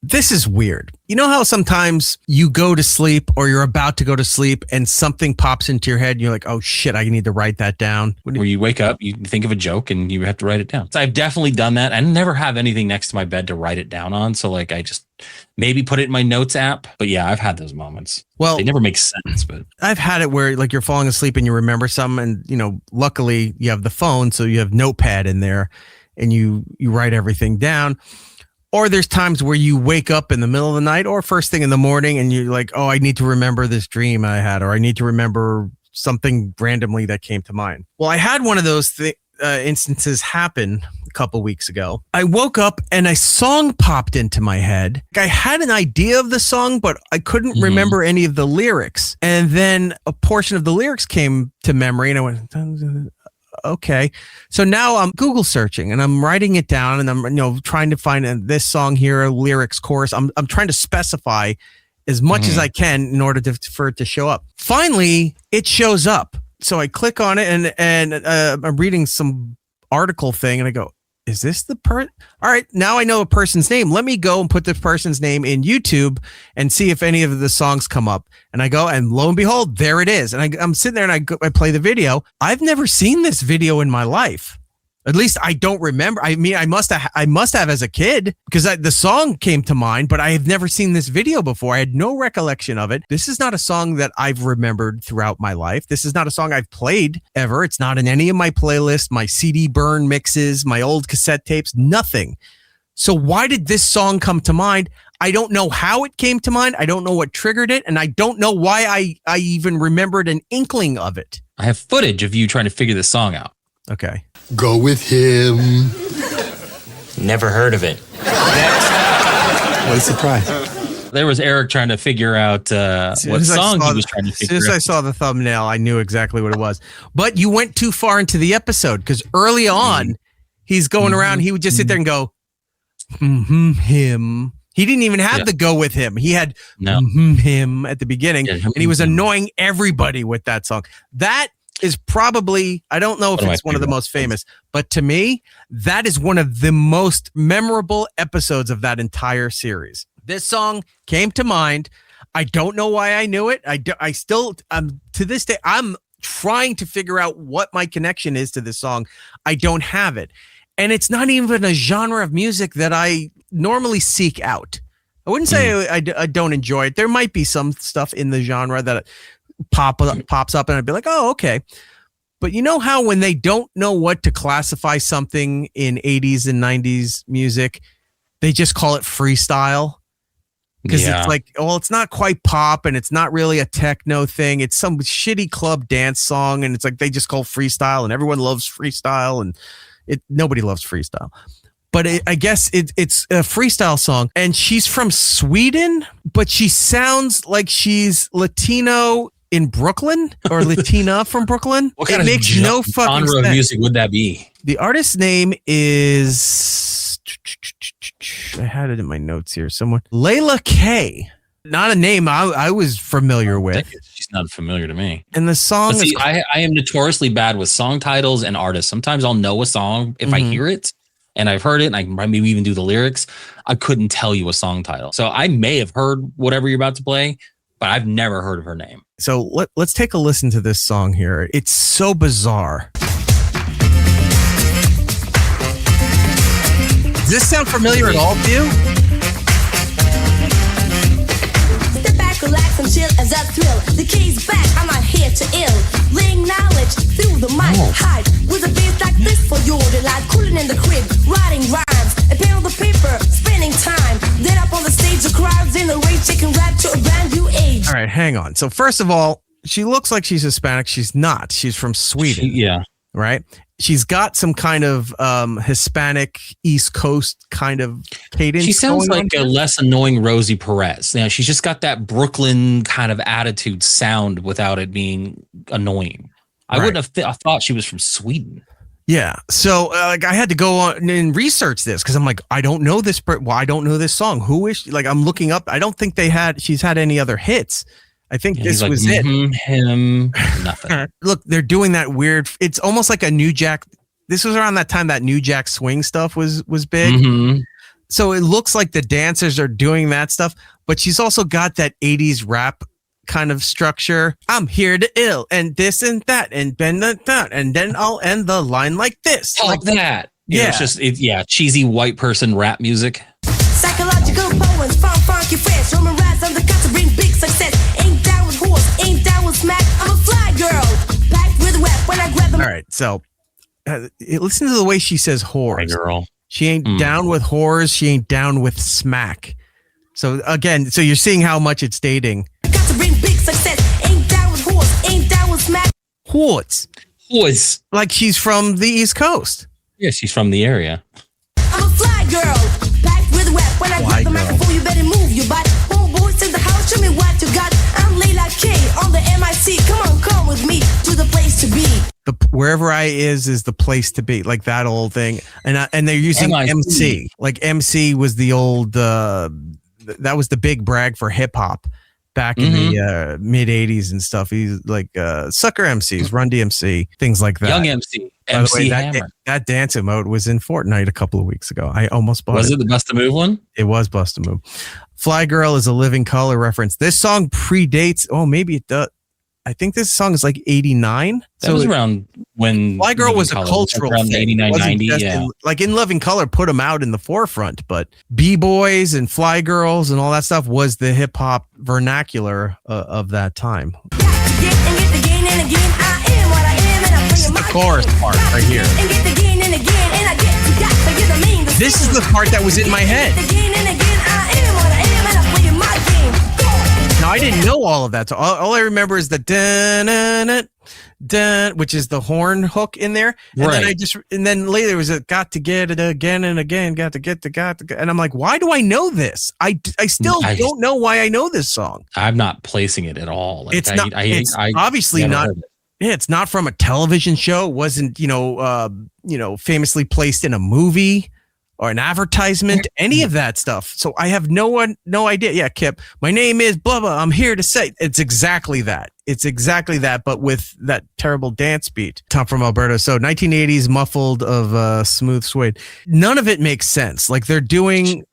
This is weird. You know how sometimes you go to sleep or you're about to go to sleep and something pops into your head and you're like, oh shit, I need to write that down. Where you wake up, you think of a joke and you have to write it down. So I've definitely done that. I never have anything next to my bed to write it down on. So like I just maybe put it in my notes app. But yeah, I've had those moments. Well, they never make sense, but I've had it where like you're falling asleep and you remember something and, you know, luckily you have the phone. So you have Notepad in there and you write everything down. Or there's times where you wake up in the middle of the night or first thing in the morning and you're like, oh, I need to remember this dream I had, or I need to remember something randomly that came to mind. Well, I had one of those instances happen a couple weeks ago. I woke up and a song popped into my head. I had an idea of the song, but I couldn't remember any of the lyrics. And then a portion of the lyrics came to memory and I went, okay. So now I'm Google searching and I'm writing it down and I'm, trying to find this song here, lyrics, chorus. I'm trying to specify as much as I can in order for it to show up. Finally, it shows up. So I click on it and I'm reading some article thing and I go, is this the person? All right, now I know a person's name. Let me go and put this person's name in YouTube and see if any of the songs come up. And I go, and lo and behold, there it is. And I'm sitting there and I play the video. I've never seen this video in my life. At least I don't remember. I mean, I must have as a kid because the song came to mind, but I have never seen this video before. I had no recollection of it. This is not a song that I've remembered throughout my life. This is not a song I've played ever. It's not in any of my playlists, my CD burn mixes, my old cassette tapes, nothing. So why did this song come to mind? I don't know how it came to mind. I don't know what triggered it. And I don't know why I even remembered an inkling of it. I have footage of you trying to figure this song out. Okay. Go with him. Never heard of it. What a surprise. There was Eric trying to figure out what song he was trying to figure out. As soon as I saw the thumbnail, I knew exactly what it was. But you went too far into the episode because early on, he's going around. He would just sit there and go, him. He didn't even have the go with him. He had him at the beginning, and he was annoying everybody with that song. That is probably, I don't know if it's one of the most famous, but to me, that is one of the most memorable episodes of that entire series. This song came to mind. I don't know why I knew it. I still, to this day, I'm trying to figure out what my connection is to this song. I don't have it. And it's not even a genre of music that I normally seek out. I wouldn't say I don't enjoy it. There might be some stuff in the genre that pops up and I'd be like, oh, okay. But you know how when they don't know what to classify something in 80s and 90s music, they just call it freestyle? Because it's like, well, it's not quite pop and it's not really a techno thing. It's some shitty club dance song and it's like they just call freestyle and everyone loves freestyle and nobody loves freestyle. But I guess it's a freestyle song and she's from Sweden, but she sounds like she's Latino in Brooklyn or Latina from Brooklyn. What kind of no fucking genre of music would that be? The artist's name is, I had it in my notes here somewhere. Leila K. Not a name I was familiar with. She's not familiar to me. And the song is... I am notoriously bad with song titles and artists. Sometimes I'll know a song if I hear it and I've heard it and I can maybe even do the lyrics. I couldn't tell you a song title. So I may have heard whatever you're about to play, but I've never heard of her name. So let's take a listen to this song here. It's so bizarre. Does this sound familiar at all to you? Step back, relax, and chill as I thrill. The key's back, I'm not here to ill. Laying knowledge through the mic. Hype with a beat like this for your delight. Cooling in the crib, writing rhymes. A pen on the paper, spending time. Then up on the stage, the crowd's in the rage, taking rap to a brand new age. All right, hang on. So first of all, she looks like she's Hispanic. She's not. She's from Sweden. Right? She's got some kind of Hispanic East Coast kind of cadence. She sounds like a less annoying Rosie Perez. Now, she's just got that Brooklyn kind of attitude sound without it being annoying. I wouldn't have I thought she was from Sweden. Yeah. So I had to go on and research this because I'm like, I don't know this. Well, I don't know this song. Who is she? Like, I'm looking up. I don't think she's had any other hits. I think this was it. Him, nothing. Look, they're doing that weird. It's almost like a New Jack. This was around that time that New Jack Swing stuff was big. So it looks like the dancers are doing that stuff, but she's also got that 80s rap kind of structure. I'm here to ill and this and that and bend that and then I'll end the line like this. Like that. Yeah. It's just, cheesy white person rap music. Psychological poems from funky fresh. Roman rats on the cut to bring big success. Ain't down with horse, ain't down with smack. I'm a fly girl, packed with web when I grab them. All right, so listen to the way she says whores. Hey, girl. She ain't down with whores. She ain't down with smack. So again, so you're seeing how much it's dating. Got to bring big success. Ain't down with horse, ain't down with smack. Whores. Was. Like she's from the East Coast. Yeah, she's from the area. I'm a fly girl, packed with web when I grab the microphone. You better move your body. Homeboys in the house, show me what you got. I'm Leila K on the MIC. Come with me to the place to be. The wherever I is the place to be, like that old thing, and they're using MIC. MC. Like MC was the old that was the big brag for hip hop back in the mid 80s and stuff. He's like Sucker MCs, Run DMC, things like that. Young MC, By the MC way, Hammer. that dance mode was in Fortnite a couple of weeks ago. I almost bought it. Was it the Bust a Move one? It was Bust a Move. Fly Girl is a Living Color reference. This song predates. Oh, maybe it does. I think this song is like 89. That was around when Fly Girl was a cultural around thing. 89, 90. Yeah. Like in Living Color put them out in the forefront, but B-boys and Fly Girls and all that stuff was the hip hop vernacular of that time. This is the chorus part right here. This is the part that was in my head. Now, I didn't know all of that. So all I remember is the dun, which is the horn hook in there. And right. then later it was a got to get it again and again, got to get. And I'm like, why do I know this? I still don't know why I know this song. I'm not placing it at all. Like, It's not. It's obviously not. Yeah, it's not from a television show. It wasn't, famously placed in a movie or an advertisement, any of that stuff. So I have no idea. Yeah, Kip, my name is blah, blah. I'm here to say it's exactly that. It's exactly that, but with that terrible dance beat. Tom from Alberta. So 1980s muffled of smooth suede. None of it makes sense. Like they're doing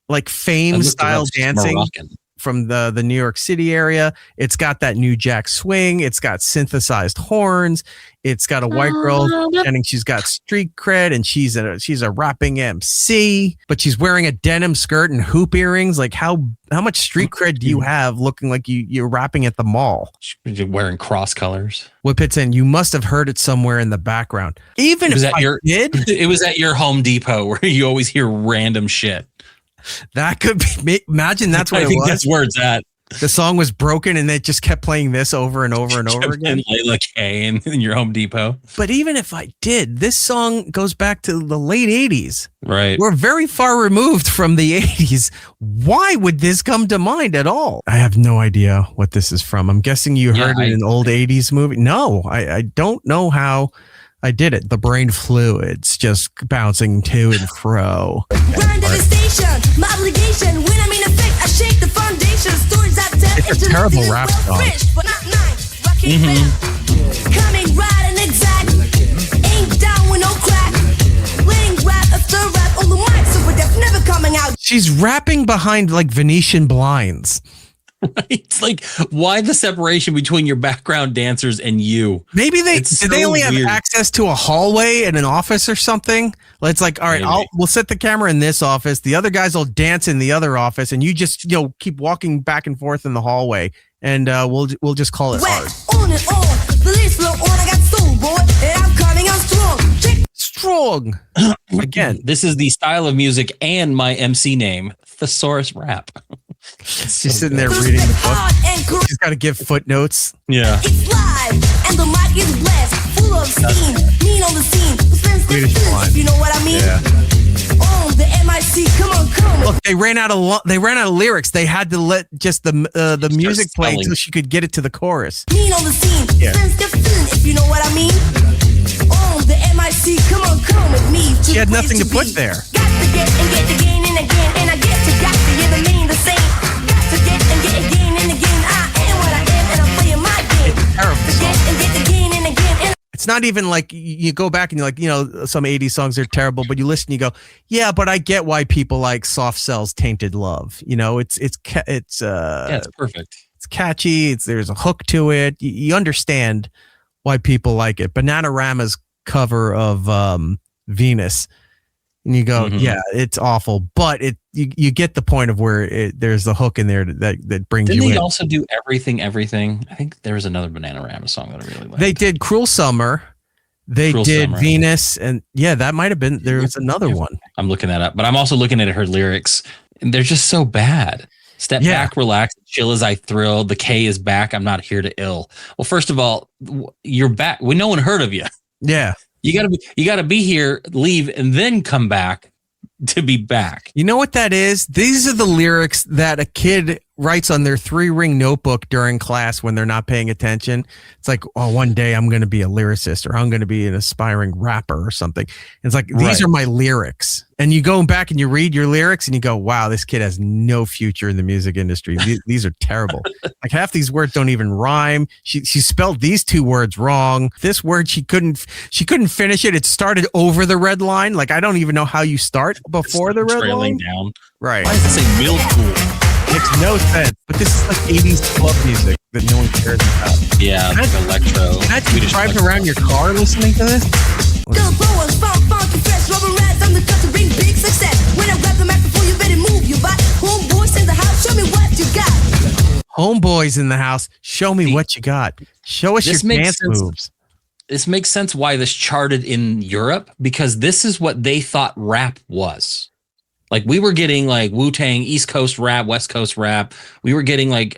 like fame style dancing. Moroccan. From the New York City area. It's got that New Jack swing. It's got synthesized horns. It's got a white girl pretending she's got street cred and she's a rapping MC, but she's wearing a denim skirt and hoop earrings. Like how much street cred do you have looking like you're rapping at the mall? You're wearing cross colors. Whippets in. You must have heard it somewhere in the background. Even if I did. It was at your Home Depot where you always hear random shit. That could be. Imagine that's what I it think was. That's where it's at. The song was broken and they just kept playing this over and over and over again. Leila K in your Home Depot. But even if I did, this song goes back to the late 80s. Right. We're very far removed from the 80s. Why would this come to mind at all? I have no idea what this is from. I'm guessing you heard it in an old 80s movie. No, I don't know how I did it. The brain fluids just bouncing to and fro. Grind to the station, my obligation. When I'm in effect, I shake the foundation. Stories I tell. It's a terrible rap song. But not nice. Coming right and exact. Ain't down with no crack. Laying rap after rap on the mic. Super def never coming out. She's rapping behind like Venetian blinds. Right? It's like, why the separation between your background dancers and you? Maybe they only have access to a hallway in an office or something. It's like, all right, we'll set the camera in this office. The other guys will dance in the other office, and you just keep walking back and forth in the hallway, and we'll just call it art. On and on, the list flow on. I got soul, boy, and I'm coming on strong. Strong. Again, this is the style of music and my MC name, Thesaurus Rap. She's sitting there reading the book. She's got to give footnotes. Yeah. It's live, and the mic is blessed, full of steam. Mean on the scene. If you know what I mean. Yeah. On the MIC, come on. Look, they ran out of lyrics. They had to let just the music play so she could get it to the chorus. Mean on the scene. Yeah. If you know what I mean. On the MIC, come with me. She had nothing to put there. Got to get and get the gain and again, and I get to hear the mean the same. Got to get and get again and again. I am what I am, and I'm playing my game. It's terrible. To get and get the gain and again. It's It's not even like you go back and you're like, some 80s songs are terrible, but you listen, you go, yeah, but I get why people like Soft Cell's Tainted Love. It's it's perfect. It's catchy. There's a hook to it. You understand why people like it. Bananarama's cover of Venus, and you go, yeah, it's awful, but you get the point of where there's the hook in there that brings you in. Didn't they also do Everything? I think there was another Bananarama song that I really liked. They did Cruel Summer. They did Summer. Venus, and that might have been. There was another one. I'm looking that up, but I'm also looking at her lyrics, and they're just so bad. Step back, relax, chill as I thrill. The K is back. I'm not here to ill. Well, first of all, you're back. No one heard of you. Yeah. You gotta be here, leave, and then come back to be back. You know what that is? These are the lyrics that a kid writes on their 3-ring notebook during class when they're not paying attention. It's like, oh, one day I'm going to be a lyricist, or I'm going to be an aspiring rapper or something. It's like, these are my lyrics. And you go back and you read your lyrics and you go, wow, this kid has no future in the music industry. These are terrible. Like, half these words don't even rhyme. She spelled these 2 words wrong. This word, she couldn't finish it. It started over the red line. Like, I don't even know how you start before the red line. Down. Right. Why does it say milk pool? Makes no sense, but this is like 80s club music that no one cares about. Yeah, like electro. Imagine driving around your car listening to this. Go blowers, funky fresh, rubber rats, I'm the cut to bring big success. When I grab the microphone, you better move your butt. Homeboys in the house, show me what you got. Homeboys in the house, show me what you got. Show us your dance moves. This makes sense why this charted in Europe, because this is what they thought rap was. Like, we were getting like Wu-Tang, East Coast rap, West Coast rap. We were getting I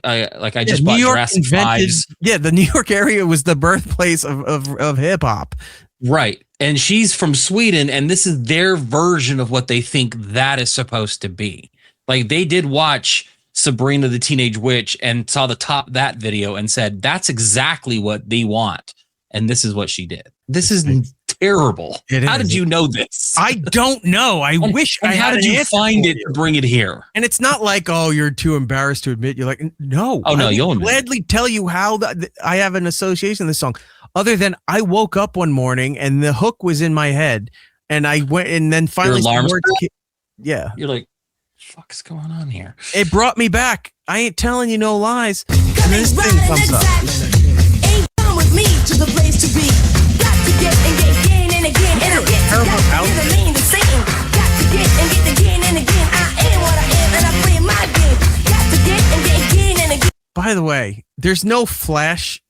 just bought Jurassic 5s. Yeah, the New York area was the birthplace of hip hop. Right. And she's from Sweden, and this is their version of what they think that is supposed to be. Like, they did watch Sabrina the Teenage Witch and saw the top that video and said, that's exactly what they want. And this is what she did. This is terrible. How did you know this? I don't know. I wish I had. How did you find it to bring it here? And it's not like, oh, you're too embarrassed to admit. You're like, no. Oh no, you'll gladly tell you how I have an association with this song. Other than I woke up one morning and the hook was in my head, and I went and then finally yeah. You're like, fuck's going on here? It brought me back. I ain't telling you no lies. And this thing comes up. Ain't come with me to the place to be. Got to get and get again and again and again. Got to get the same. Got to get and get again and again. I am what I am and I play my game. Got to get and get again and again. By the way, there's no flash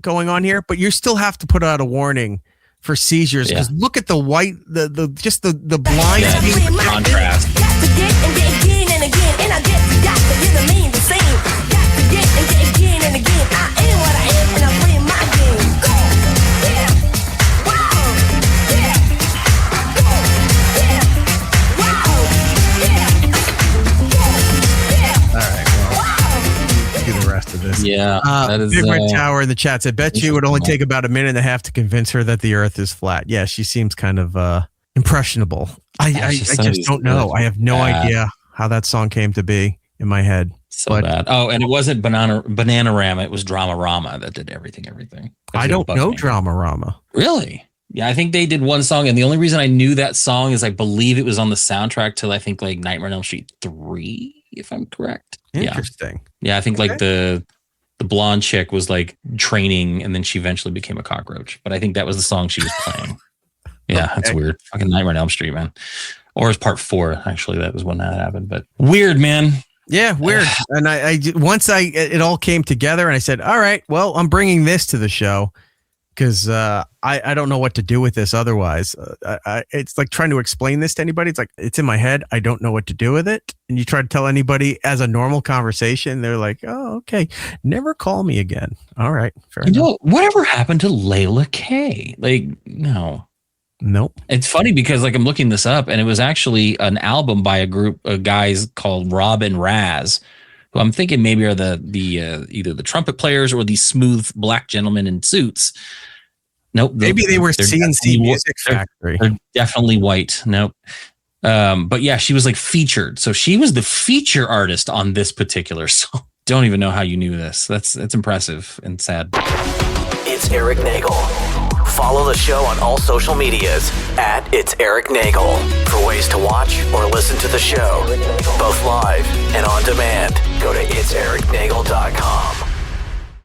going on here, but you still have to put out a warning for seizures, because look at the white, the blind contrast. Got to get and get again and again, and I get the mean the same. Got to get and get again and again. I am what I am, and I play my game. Go, yeah, wow, yeah, go, yeah, wow, yeah, go, yeah. All right, well, do the rest of this. Yeah, that is. Big Red Tower in the chat said, bet you it would only take about a minute and a half to convince her that the Earth is flat. Yeah, she seems kind of impressionable. I just don't know. I have no idea how that song came to be in my head. So bad. Oh, and it wasn't Bananarama. It was Dramarama that did everything. I don't know Dramarama. Really? Yeah, I think they did one song, and the only reason I knew that song is I believe it was on the soundtrack to, I think, like Nightmare on Elm Street 3, if I'm correct. Interesting. Yeah, I think like the blonde chick was like training, and then she eventually became a cockroach. But I think that was the song she was playing. Yeah, that's weird. Fucking Nightmare on Elm Street, man. Or it's part 4, actually. That was when that happened. But weird, man. Yeah, weird. And I once it all came together, and I said, all right, well, I'm bringing this to the show, because I don't know what to do with this otherwise. It's like trying to explain this to anybody. It's like, it's in my head. I don't know what to do with it. And you try to tell anybody as a normal conversation, they're like, oh, okay, never call me again. All right, fair enough. Whatever happened to Leila K? Like, no. Nope. It's funny because like I'm looking this up, and it was actually an album by a group of guys called Rob and Raz, who I'm thinking maybe are the either the trumpet players or these smooth black gentlemen in suits. Nope. Maybe they were CNC Music Factory. They're definitely white. Nope. But yeah, she was like featured. So she was the feature artist on this particular song. Don't even know how you knew this. That's impressive and sad. It's Eric Nagel. Follow the show on all social medias at It's Eric Nagel. For ways to watch or listen to the show, both live and on demand, go to itsericnagel.com.